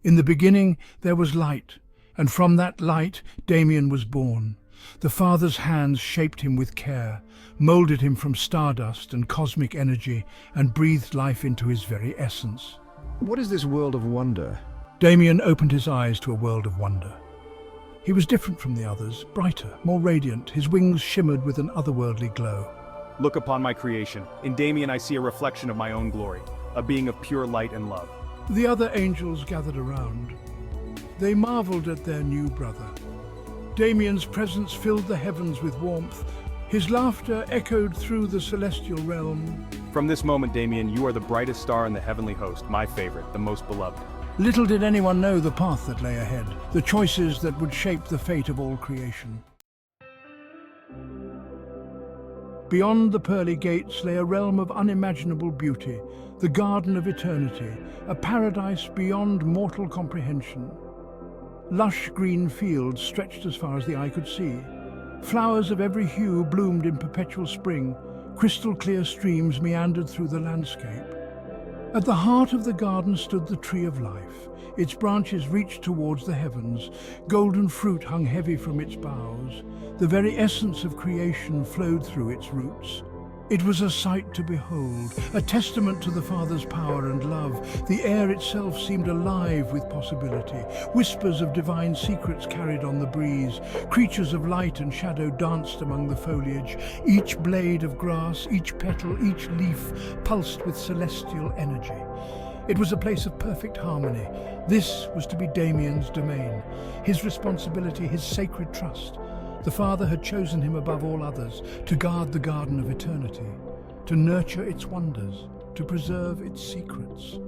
In the beginning there was light, and from that light Damien was born. The Father's hands shaped him with care, moulded him from stardust and cosmic energy, and breathed life into his very essence. What is this world of wonder? Damien opened his eyes to a world of wonder. He was different from the others, brighter, more radiant. His wings shimmered with an otherworldly glow. Look upon my creation. In Damien I see a reflection of my own glory, a being of pure light and love. The other angels gathered around. They marveled at their new brother. Damien's presence filled the heavens with warmth. His laughter echoed through the celestial realm. From this moment, Damien, you are the brightest star in the heavenly host, my favorite, the most beloved. Little did anyone know the path that lay ahead, the choices that would shape the fate of all creation. Beyond the pearly gates lay a realm of unimaginable beauty, the Garden of Eternity, a paradise beyond mortal comprehension. Lush green fields stretched as far as the eye could see. Flowers of every hue bloomed in perpetual spring. Crystal clear streams meandered through the landscape. At the heart of the garden stood the tree of life. Its branches reached towards the heavens. Golden fruit hung heavy from its boughs. The very essence of creation flowed through its roots. It was a sight to behold, a testament to the Father's power and love. The air itself seemed alive with possibility. Whispers of divine secrets carried on the breeze. Creatures of light and shadow danced among the foliage. Each blade of grass, each petal, each leaf pulsed with celestial energy. It was a place of perfect harmony. This was to be Damien's domain, his responsibility, his sacred trust. The Father had chosen him above all others to guard the Garden of Eternity, to nurture its wonders, to preserve its secrets.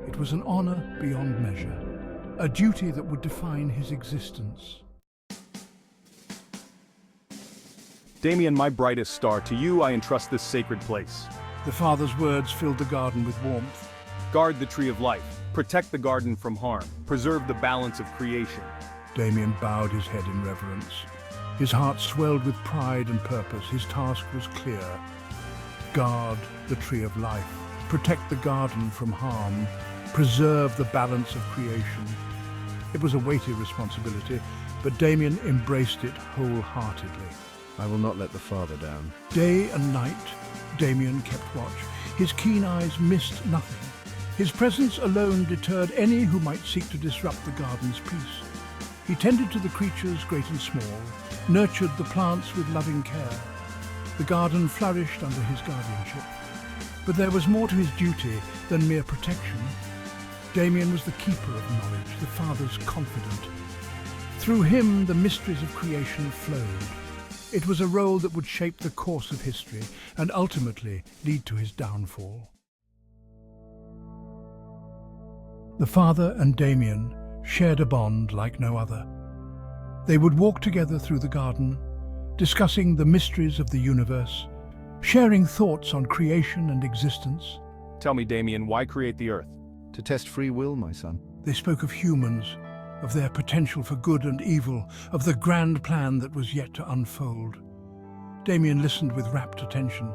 It was an honor beyond measure, a duty that would define his existence. Damien, my brightest star, to you I entrust this sacred place. The Father's words filled the garden with warmth. Guard the tree of life, protect the garden from harm, preserve the balance of creation. Damien bowed his head in reverence. His heart swelled with pride and purpose. His task was clear. Guard the tree of life. Protect the garden from harm. Preserve the balance of creation. It was a weighty responsibility, but Damien embraced it wholeheartedly. I will not let the Father down. Day and night, Damien kept watch. His keen eyes missed nothing. His presence alone deterred any who might seek to disrupt the garden's peace. He tended to the creatures great and small, nurtured the plants with loving care. The garden flourished under his guardianship. But there was more to his duty than mere protection. Damien was the keeper of knowledge, the Father's confidant. Through him, the mysteries of creation flowed. It was a role that would shape the course of history and ultimately lead to his downfall. The Father and Damien shared a bond like no other. They would walk together through the garden, discussing the mysteries of the universe, sharing thoughts on creation and existence. Tell me, Damien, why create the earth? To test free will, my son. They spoke of humans, of their potential for good and evil, of the grand plan that was yet to unfold. Damien listened with rapt attention.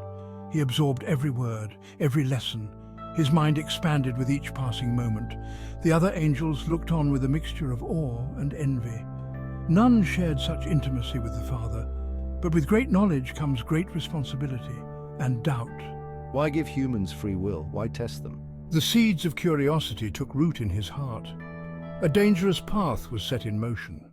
He absorbed every word, every lesson. His mind expanded with each passing moment. The other angels looked on with a mixture of awe and envy. None shared such intimacy with the Father, but with great knowledge comes great responsibility and doubt. Why give humans free will? Why test them? The seeds of curiosity took root in his heart. A dangerous path was set in motion.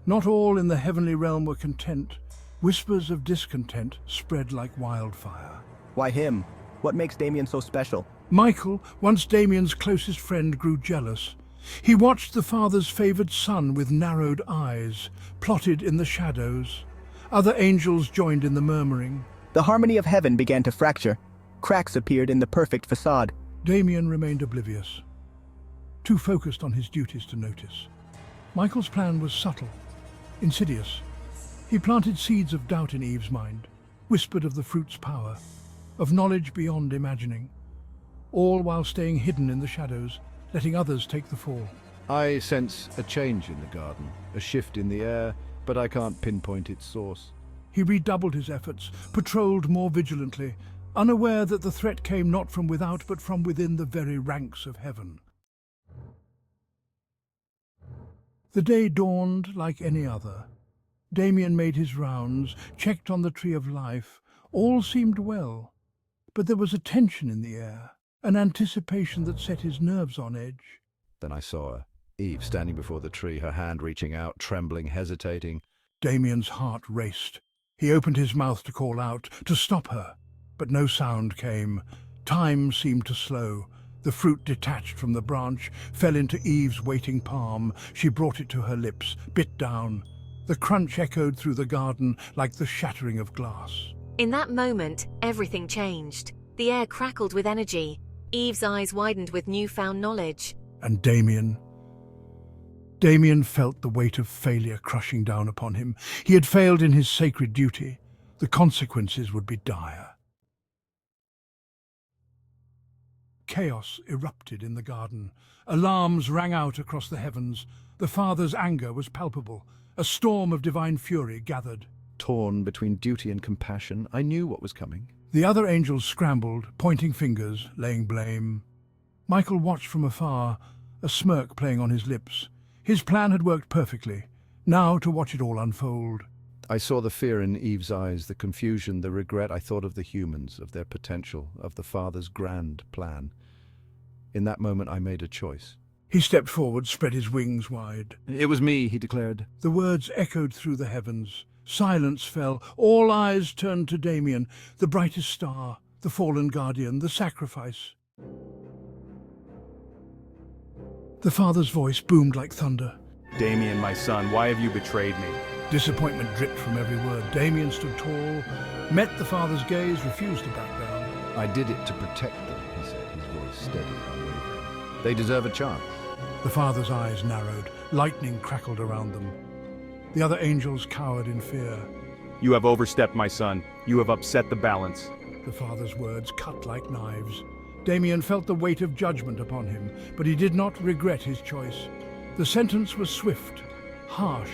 Not all in the heavenly realm were content. Whispers of discontent spread like wildfire. Why him? What makes Damien so special? Michael, once Damien's closest friend, grew jealous. He watched the Father's favored son with narrowed eyes, plotted in the shadows. Other angels joined in the murmuring. The harmony of heaven began to fracture. Cracks appeared in the perfect facade. Damien remained oblivious, too focused on his duties to notice. Michael's plan was subtle, insidious. He planted seeds of doubt in Eve's mind, whispered of the fruit's power, of knowledge beyond imagining, all while staying hidden in the shadows, letting others take the fall. I sense a change in the garden, a shift in the air, but I can't pinpoint its source. He redoubled his efforts, patrolled more vigilantly, unaware that the threat came not from without but from within the very ranks of heaven. The day dawned like any other. Damien made his rounds, checked on the tree of life. All seemed well, but there was a tension in the air, an anticipation that set his nerves on edge. Then I saw her, Eve, standing before the tree, her hand reaching out, trembling, hesitating. Damien's heart raced. He opened his mouth to call out, to stop her, but no sound came. Time seemed to slow. The fruit detached from the branch, fell into Eve's waiting palm. She brought it to her lips, bit down. The crunch echoed through the garden like the shattering of glass. In that moment, everything changed. The air crackled with energy. Eve's eyes widened with newfound knowledge. And Damien felt the weight of failure crushing down upon him. He had failed in his sacred duty. The consequences would be dire. Chaos erupted in the garden. Alarms rang out across the heavens. The Father's anger was palpable. A storm of divine fury gathered. Torn between duty and compassion, I knew what was coming. The other angels scrambled, pointing fingers, laying blame. Michael watched from afar, a smirk playing on his lips. His plan had worked perfectly. Now to watch it all unfold. I saw the fear in Eve's eyes, the confusion, the regret. I thought of the humans, of their potential, of the Father's grand plan. In that moment, I made a choice. He stepped forward, spread his wings wide. It was me, he declared. The words echoed through the heavens. Silence fell. All eyes turned to Damien, the brightest star, the fallen guardian, the sacrifice. The Father's voice boomed like thunder. Damien, my son, why have you betrayed me? Disappointment dripped from every word. Damien stood tall, met the Father's gaze, refused to back down. I did it to protect them, he said, his voice steady, unwavering. They deserve a chance. The Father's eyes narrowed. Lightning crackled around them. The other angels cowered in fear. You have overstepped, my son. You have upset the balance. The Father's words cut like knives. Damien felt the weight of judgment upon him, but he did not regret his choice. The sentence was swift, harsh.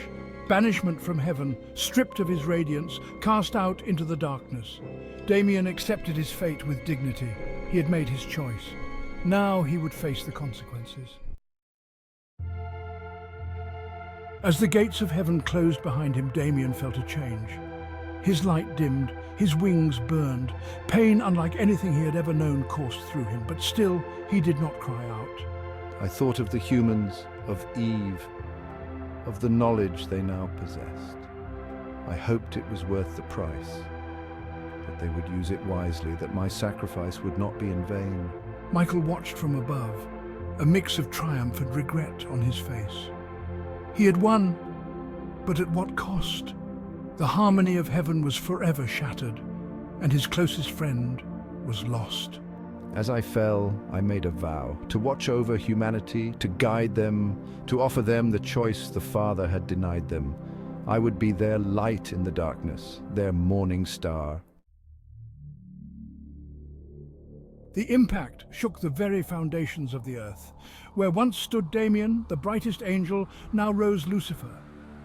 Banishment from heaven, stripped of his radiance, cast out into the darkness. Damien accepted his fate with dignity. He had made his choice. Now he would face the consequences. As the gates of heaven closed behind him, Damien felt a change. His light dimmed, his wings burned. Pain unlike anything he had ever known coursed through him, but still he did not cry out. I thought of the humans, of Eve, of the knowledge they now possessed. I hoped it was worth the price, that they would use it wisely, that my sacrifice would not be in vain. Michael watched from above, a mix of triumph and regret on his face. He had won, but at what cost? The harmony of heaven was forever shattered, and his closest friend was lost. As I fell, I made a vow to watch over humanity, to guide them, to offer them the choice the Father had denied them. I would be their light in the darkness, their morning star. The impact shook the very foundations of the earth. Where once stood Damien, the brightest angel, now rose Lucifer.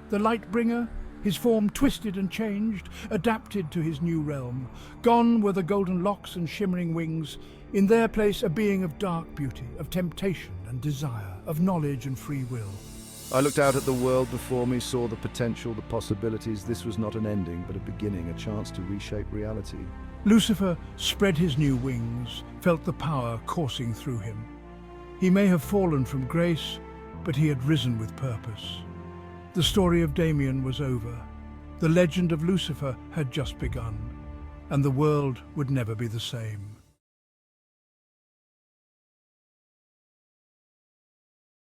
The light bringer, his form twisted and changed, adapted to his new realm. Gone were the golden locks and shimmering wings. In their place a being of dark beauty, of temptation and desire, of knowledge and free will. I looked out at the world before me, saw the potential, the possibilities. This was not an ending, but a beginning, a chance to reshape reality. Lucifer spread his new wings, felt the power coursing through him. He may have fallen from grace, but he had risen with purpose. The story of Damien was over. The legend of Lucifer had just begun, and the world would never be the same.